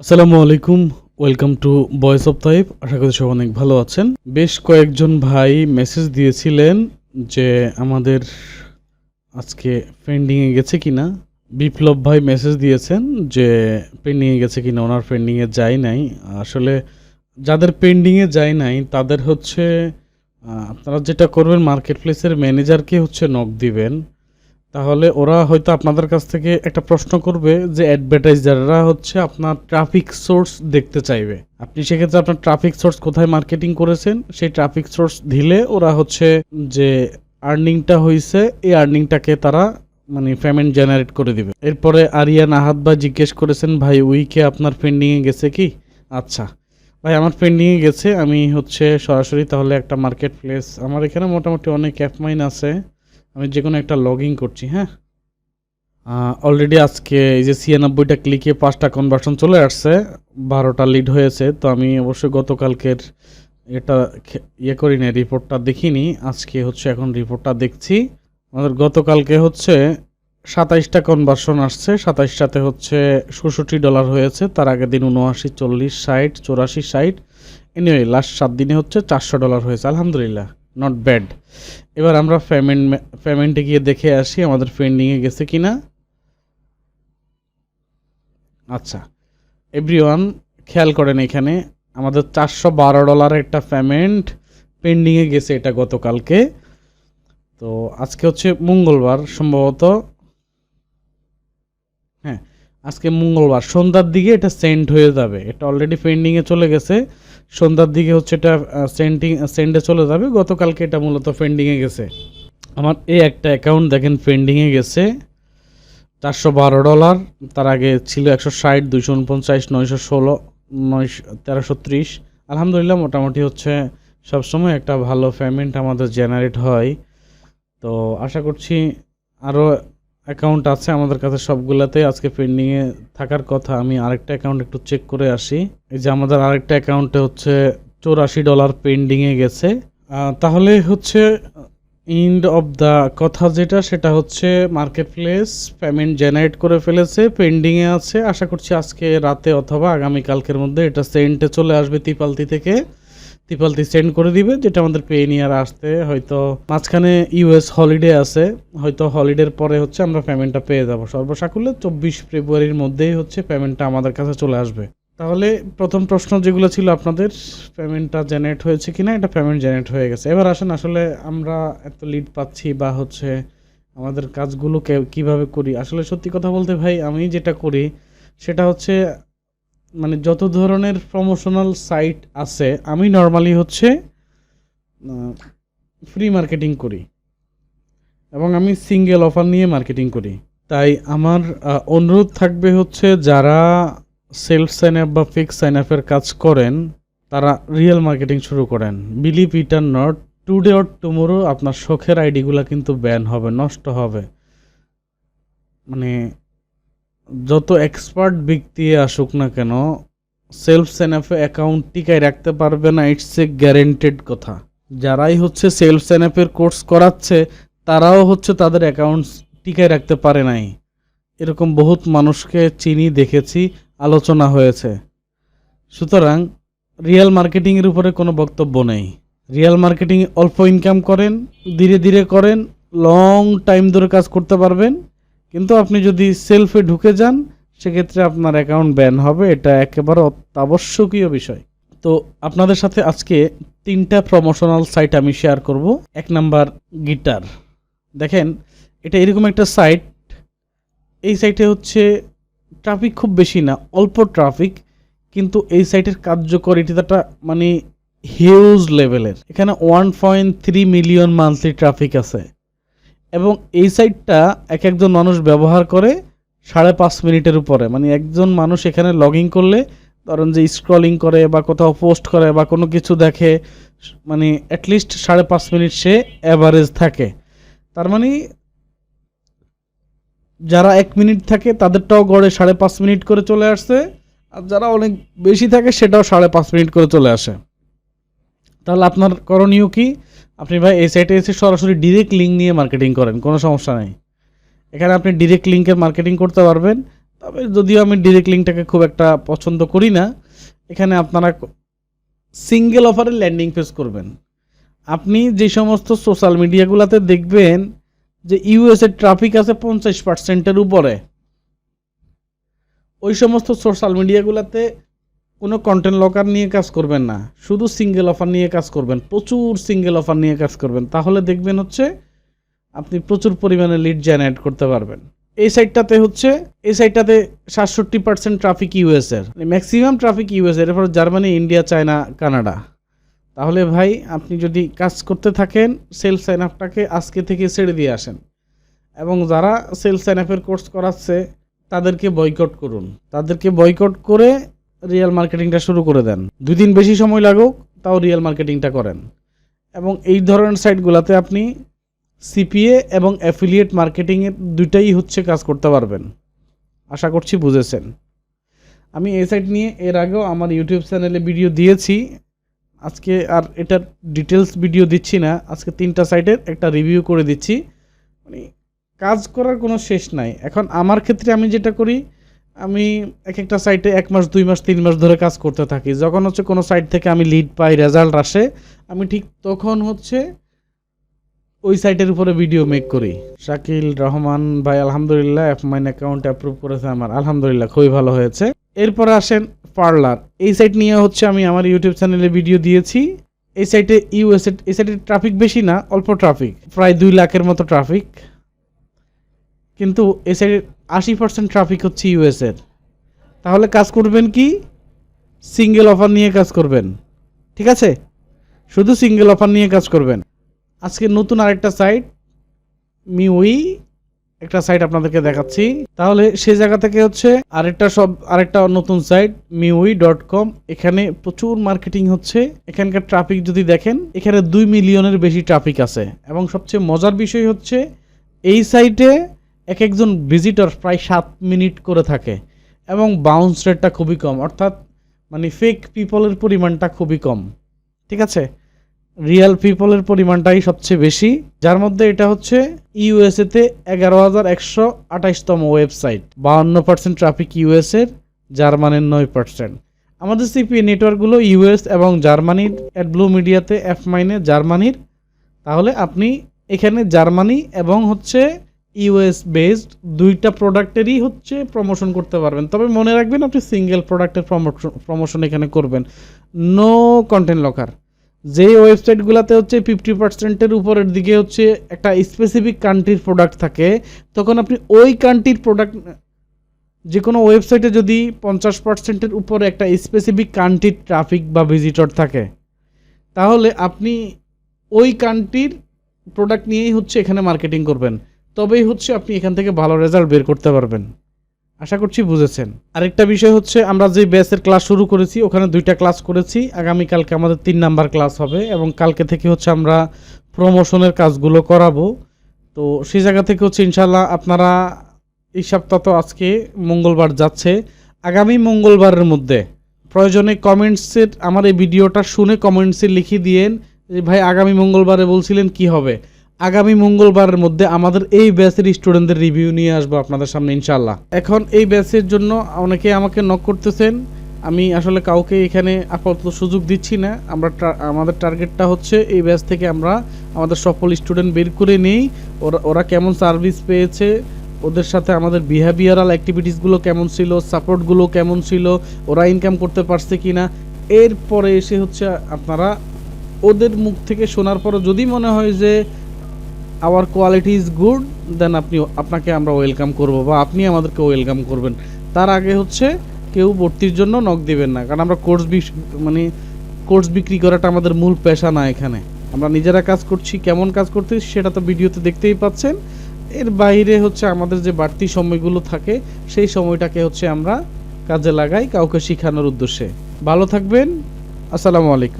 আসসালামু আলাইকুম, welcome to voice of তাইব। আশা করি সব অনেক ভালো আছেন। বেশ কয়েকজন ভাই মেসেজ দিয়েছিলেন যে আমাদের আজকে পেন্ডিংয়ে গেছে কিনা। বিপ্লব ভাই মেসেজ দিয়েছেন যে পেন্ডিংয়ে গেছে কিনা, ওনার পেন্ডিংয়ে যায় নাই। আসলে যাদের পেন্ডিংয়ে যায় নাই তাদের হচ্ছে আপনারা যেটা করবেন, মার্কেট প্লেসের ম্যানেজারকে হচ্ছে নক দিবেন। তাহলে ওরা হয়তো আপনাদের কাছ থেকে একটা প্রশ্ন করবে যে অ্যাডভার্টাইজাররা হচ্ছে আপনার ট্রাফিক সোর্স দেখতে চাইবে। আপনি সেক্ষেত্রে আপনার ট্রাফিক সোর্স কোথায় মার্কেটিং করেছেন সেই ট্রাফিক সোর্স দিলে ওরা হচ্ছে যে আর্নিংটা হয়েছে এই আর্নিংটাকে তারা মানে পেমেন্ট জেনারেট করে দিবে। এরপরে আরিয়ান আহাদ ভাই জিজ্ঞেস করেছেন ভাই উইকে আপনার পেন্ডিংয়ে গেছে কি। আচ্ছা ভাই, আমার পেন্ডিংয়ে গেছে। আমি হচ্ছে সরাসরি তাহলে একটা মার্কেট প্লেস, আমার এখানে মোটামুটি অনেক অ্যাপ মাইন আছে, আমি যে কোনো একটা লগ ইন করছি। হ্যাঁ, অলরেডি আজকে এই যে 96টা ক্লিকে 5টা কনভার্সন চলে আসছে, 12টা লিড হয়েছে। তো আমি অবশ্যই গতকালকের এটা ইয়ে করি না, রিপোর্টটা দেখিনি। আজকে হচ্ছে এখন রিপোর্টটা দেখছি। আমাদের গতকালকে হচ্ছে 27টা কনভার্সন আসছে, 27টাতে হচ্ছে $67 হয়েছে। তার আগের দিন 79, 40, 60, 84, 60, এনিওয়ে লাস্ট 7 দিনে হচ্ছে $400 হয়েছে। আলহামদুলিল্লাহ, নট ব্যাড। এবার আমরা পেমেন্টে গিয়ে দেখে আসি আমাদের পেন্ডিংয়ে গেছে কিনা। আচ্ছা এভরিওয়ান, খেয়াল করেন এখানে আমাদের $412 একটা পেমেন্ট পেন্ডিংয়ে গেছে, এটা গতকালকে। তো আজকে হচ্ছে মঙ্গলবার সম্ভবত, হ্যাঁ আজকে মঙ্গলবার সন্ধ্যার দিকে এটা সেন্ড হয়ে যাবে। এটা অলরেডি পেন্ডিংয়ে চলে গেছে, সন্ধ্যার দিকে হচ্ছে এটা সেন্ডে চলে যাবে। গতকালকে এটা মূলত পেন্ডিংয়ে গেছে। আমার এই একটা অ্যাকাউন্ট দেখেন পেন্ডিংয়ে গেছে $412। তার আগে ছিল 160, 249, 916, 1330। আলহামদুলিল্লাহ, মোটামুটি হচ্ছে সবসময় একটা ভালো পেমেন্ট আমাদের জেনারেট হয়। তো আশা করছি আরও অ্যাকাউন্ট আছে আমাদের কাছে, সবগুলাতে আজকে পেন্ডিংয়ে থাকার কথা। আমি আরেকটা অ্যাকাউন্ট একটু চেক করে আসি। এই যে আমাদের আরেকটা অ্যাকাউন্টে হচ্ছে $84 পেন্ডিংয়ে গেছে। তাহলে হচ্ছে এন্ড অফ দ্য কথা যেটা, সেটা হচ্ছে মার্কেট প্লেস পেমেন্ট জেনারেট করে ফেলেছে, পেন্ডিংয়ে আছে। আশা করছি আজকে রাতে অথবা আগামীকালকের মধ্যে এটা সেন্টে চলে আসবে তিপালতি থেকে। তিপালতি সেন্ড করে দিবে, যেটা আমাদের পে নিয়ে আসতে হয়তো মাঝখানে ইউএস হলিডে আছে, হয়তো হলিডের পরে হচ্ছে আমরা পেমেন্টটা পেয়ে যাব। সর্বসাকুল্যে 24 ফেব্রুয়ারির মধ্যেই হচ্ছে পেমেন্টটা আমাদের কাছে চলে আসবে। তাহলে প্রথম প্রশ্ন যেগুলো ছিল আপনাদের, পেমেন্টটা জেনারেট হয়েছে কিনা, এটা পেমেন্ট জেনারেট হয়ে গেছে। এবার আসেন আসলে আমরা এত লিড পাচ্ছি বা হচ্ছে আমাদের কাজগুলো কিভাবে করি। আসলে সত্যি কথা বলতে ভাই, আমি যেটা করি সেটা হচ্ছে মানে যত ধরনের প্রমোশনাল সাইট আছে আমি নর্মালি হচ্ছে ফ্রি মার্কেটিং করি এবং আমি সিঙ্গেল অফার নিয়ে মার্কেটিং করি। তাই আমার অনুরোধ থাকবে হচ্ছে যারা সেলফ সাইন আপ বা ফিক্স সাইন আপের কাজ করেন তারা রিয়েল মার্কেটিং শুরু করেন। Believe it are not, today or tomorrow আপনার শখের আইডিগুলো কিন্তু ব্যান হবে, নষ্ট হবে। মানে যত এক্সপার্ট ব্যক্তি আসুক না কেন, সেলফ সাইন আপে অ্যাকাউন্ট টিকায় রাখতে পারবে না, ইটস এ গ্যারেন্টেড কথা। যারাই হচ্ছে সেলফ সাইন আপের কোর্স করাচ্ছে তারাও হচ্ছে তাদের অ্যাকাউন্টস টিকায় রাখতে পারে নাই। এরকম বহুত মানুষকে চিনি, দেখেছি, আলোচনা হয়েছে। সুতরাং রিয়েল মার্কেটিংয়ের উপরে কোনো বক্তব্য নেই। রিয়েল মার্কেটিং অল্প ইনকাম করেন, ধীরে ধীরে করেন, লং টাইম ধরে কাজ করতে পারবেন। কিন্তু আপনি যদি সেলফে ঢুকে যান সেক্ষেত্রে আপনার অ্যাকাউন্ট ব্যান হবে, এটা একেবারে অত্যাবশ্যকীয় বিষয়। তো আপনাদের সাথে আজকে 3টা প্রমোশনাল সাইট আমি শেয়ার করব। 1 নাম্বার গিটার। দেখেন এটা এরকম একটা সাইট, এই সাইটে হচ্ছে ট্রাফিক খুব বেশি না, অল্প ট্রাফিক, কিন্তু এই সাইটের কার্যকারিতাটা মানে হিউজ লেভেলের। এখানে 1.3 মিলিয়ন মান্থলি ট্রাফিক আছে এবং এই সাইটটা একজন মানুষ ব্যবহার করে 5.5 মিনিটের উপরে। মানে একজন মানুষ এখানে লগ ইন করলে ধরেন যে স্ক্রলিং করে বা কোথাও পোস্ট করে বা কোনো কিছু দেখে, মানে অ্যাটলিস্ট 5.5 মিনিট সে অ্যাভারেজ থাকে। তার মানে যারা 1 মিনিট থাকে তাদেরটাও গড়ে 5.5 মিনিট করে চলে আসছে, আর যারা অনেক বেশি থাকে সেটাও 5.5 মিনিট করে চলে আসে। তাহলে আপনার করণীয় কি? আপনি ভাই এই সাইটে এসে সরাসরি ডিরেক্ট লিঙ্ক নিয়ে মার্কেটিং করেন, কোনো সমস্যা নেই। এখানে আপনি ডিরেক্ট লিঙ্কের মার্কেটিং করতে পারবেন। তবে যদিও আমি ডিরেক্ট লিঙ্কটাকে খুব একটা পছন্দ করি না, এখানে আপনারা সিঙ্গেল অফারে ল্যান্ডিং পেজ করবেন। আপনি যে সমস্ত সোশ্যাল মিডিয়াগুলোতে দেখবেন যে ইউএসের ট্রাফিক আছে 50%-এর উপরে, ওই সমস্ত সোশ্যাল মিডিয়াগুলোতে কোনো কন্টেন্ট লকার নিয়ে কাজ করবেন না, শুধু সিঙ্গেল অফার নিয়ে কাজ করবেন, প্রচুর সিঙ্গেল অফার নিয়ে কাজ করবেন। তাহলে দেখবেন হচ্ছে আপনি প্রচুর পরিমাণে লিড জেনারেট করতে পারবেন। এই সাইটটাতে 67% ট্রাফিক ইউএসের, ম্যাক্সিমাম ট্রাফিক ইউএসের, এরপর জার্মানি, ইন্ডিয়া, চায়না, কানাডা। তাহলে ভাই আপনি যদি কাজ করতে থাকেন, সেলফ সাইন আপটাকে আজকে থেকে ছেড়ে দিয়ে আসেন, এবং যারা সেলফ সাইন আপের কোর্স করাচ্ছে তাদেরকে বয়কট করুন, তাদেরকে বয়কট করে রিয়েল মার্কেটিংটা শুরু করে দেন। 2 দিন বেশি সময় লাগুক, তাও রিয়েল মার্কেটিংটা করেন। এবং এই ধরনের সাইটগুলোতে আপনি সিপিএ এবং অ্যাফিলিয়েট মার্কেটিংয়ের দুইটাই হচ্ছে কাজ করতে পারবেন। আশা করছি বুঝেছেন। আমি এই সাইট নিয়ে এর আগেও আমার ইউটিউব চ্যানেলে ভিডিও দিয়েছি, আজকে আর এটার ডিটেলস ভিডিও দিচ্ছি না। আজকে 3টা সাইটের একটা রিভিউ করে দিচ্ছি। মানে কাজ করার কোনো শেষ নাই। এখন আমার ক্ষেত্রে আমি যেটা করি, আমি এক একটা সাইটে 1 মাস, 2 মাস, 3 মাস ধরে কাজ করতে থাকি। যখন হচ্ছে কোনো সাইট থেকে আমি লিড পাই, রেজাল্ট আসে, আমি ঠিক তখন হচ্ছে ওই সাইটের উপরে ভিডিও মেক করি। শাকিল রহমান ভাই, আলহামদুলিল্লাহ অ্যাপমাইন অ্যাকাউন্ট অ্যাপ্রুভ করেছে আমার, আলহামদুলিল্লাহ খুবই ভালো হয়েছে। এরপরে আসেন পার্লার। এই সাইট নিয়ে হচ্ছে আমি আমার ইউটিউব চ্যানেলে ভিডিও দিয়েছি। এই সাইটে এই সাইটের ট্রাফিক বেশি না, অল্প ট্রাফিক, প্রায় 2 লাখের মতো ট্রাফিক, কিন্তু এই সাইটের 80% ট্রাফিক হচ্ছে ইউএসের। তাহলে কাজ করবেন কি, সিঙ্গেল অফার নিয়ে কাজ করবেন, ঠিক আছে? শুধু সিঙ্গেল অফার নিয়ে কাজ করবেন। আজকে নতুন আরেকটা সাইট মিউই, একটা সাইট আপনাদেরকে দেখাচ্ছি। তাহলে সেই জায়গা থেকে হচ্ছে আরেকটা নতুন সাইট miui.com। এখানে প্রচুর মার্কেটিং হচ্ছে। এখানকার ট্রাফিক যদি দেখেন, এখানে 2 মিলিয়নের বেশি ট্রাফিক আছে। এবং সবচেয়ে মজার বিষয় হচ্ছে এই সাইটে একজন ভিজিটর প্রায় 7 মিনিট করে থাকে, এবং বাউন্স রেটটা খুবই কম, অর্থাৎ মানে ফেক পিপলের পরিমাণটা খুবই কম, ঠিক আছে? রিয়েল পিপলের পরিমাণটাই সবচেয়ে বেশি, যার মধ্যে এটা হচ্ছে ইউএসএতে 11,128তম ওয়েবসাইট, 52% ট্রাফিক ইউএসের, জার্মানির 9%। আমাদের সিপিএ নেটওয়ার্কগুলো ইউএস এবং জার্মানির, অ্যাডব্লু মিডিয়াতে অ্যাপমাইনে জার্মানির। তাহলে আপনি এখানে জার্মানি এবং হচ্ছে ইউএস বেসড দুইটা প্রোডাক্টেরই হচ্ছে প্রমোশন করতে পারবেন। তবে মনে রাখবেন আপনি সিঙ্গেল প্রোডাক্টের প্রমোশন এখানে করবেন, নো কন্টেন্ট লকার। যে ওয়েবসাইটগুলোতে হচ্ছে 50%-এর উপরের দিকে হচ্ছে একটা স্পেসিফিক কান্ট্রির প্রোডাক্ট থাকে, তখন আপনি ওই কান্ট্রির প্রোডাক্ট, যে কোনো ওয়েবসাইটে যদি 50%-এর উপরে একটা স্পেসিফিক কান্ট্রির ট্রাফিক বা ভিজিটর থাকে, তাহলে আপনি ওই কান্ট্রির প্রোডাক্ট নিয়েই হচ্ছে এখানে মার্কেটিং করবেন, তবেই হচ্ছে আপনি এখান থেকে ভালো রেজাল্ট বের করতে পারবেন। আশা করছি বুঝেছেন। আরেকটা বিষয় হচ্ছে, আমরা যে ব্যাচের ক্লাস শুরু করেছি ওখানে 2টা ক্লাস করেছি, আগামীকালকে আমাদের 3 নাম্বার ক্লাস হবে, এবং কালকে থেকে হচ্ছে আমরা প্রমোশনের কাজগুলো করাবো। তো সেই জায়গা থেকে হচ্ছে ইনশাল্লাহ আপনারা এই সপ্তাহ, তো আজকে মঙ্গলবার যাচ্ছে, আগামী মঙ্গলবারের মধ্যে প্রয়োজনে কমেন্টসের, আমার এই ভিডিওটা শুনে কমেন্টসে লিখে দিয়েন যে ভাই আগামী মঙ্গলবারে বলছিলেন কি হবে। আগামী মঙ্গলবারের মধ্যে আমাদের এই ব্যাচের স্টুডেন্টদের রিভিউ নিয়ে আসবো আপনাদের সামনে ইনশাল্লাহ। এখন এই ব্যাচের জন্য অনেকে আমাকে নক করতেছেন, আমি আসলে কাউকে এখানে আপাতত সুযোগ দিচ্ছি না। আমাদের টার্গেটটা হচ্ছে এই ব্যাচ থেকে আমরা আমাদের সফল স্টুডেন্ট বের করে নেই, ওরা কেমন সার্ভিস পেয়েছে, ওদের সাথে আমাদের বিহেভিয়ারাল অ্যাক্টিভিটিসগুলো কেমন ছিল, সাপোর্টগুলো কেমন ছিল, ওরা ইনকাম করতে পারছে কিনা। এরপরে এসে হচ্ছে আপনারা ওদের মুখ থেকে শোনার পরে যদি মনে হয় যে আওয়ার কোয়ালিটি ইজ গুড, দেন আপনাকে আমরা ওয়েলকাম করব, বা আপনি আমাদেরকে ওয়েলকাম করবেন। তার আগে হচ্ছে কেউ ভর্তির জন্য নক দিবেন না, কারণ আমরা কোর্স বিক্রি করাটা আমাদের মূল পেশা না। এখানে আমরা নিজেরা কাজ করছি, কেমন কাজ করতেছি সেটা তো ভিডিওতে দেখতেই পাচ্ছেন। এর বাইরে হচ্ছে আমাদের যে বাড়তি সময়গুলো থাকে, সেই সময়টাকে হচ্ছে আমরা কাজে লাগাই কাউকে শেখানোর উদ্দেশ্যে। ভালো থাকবেন, আসসালামু আলাইকুম।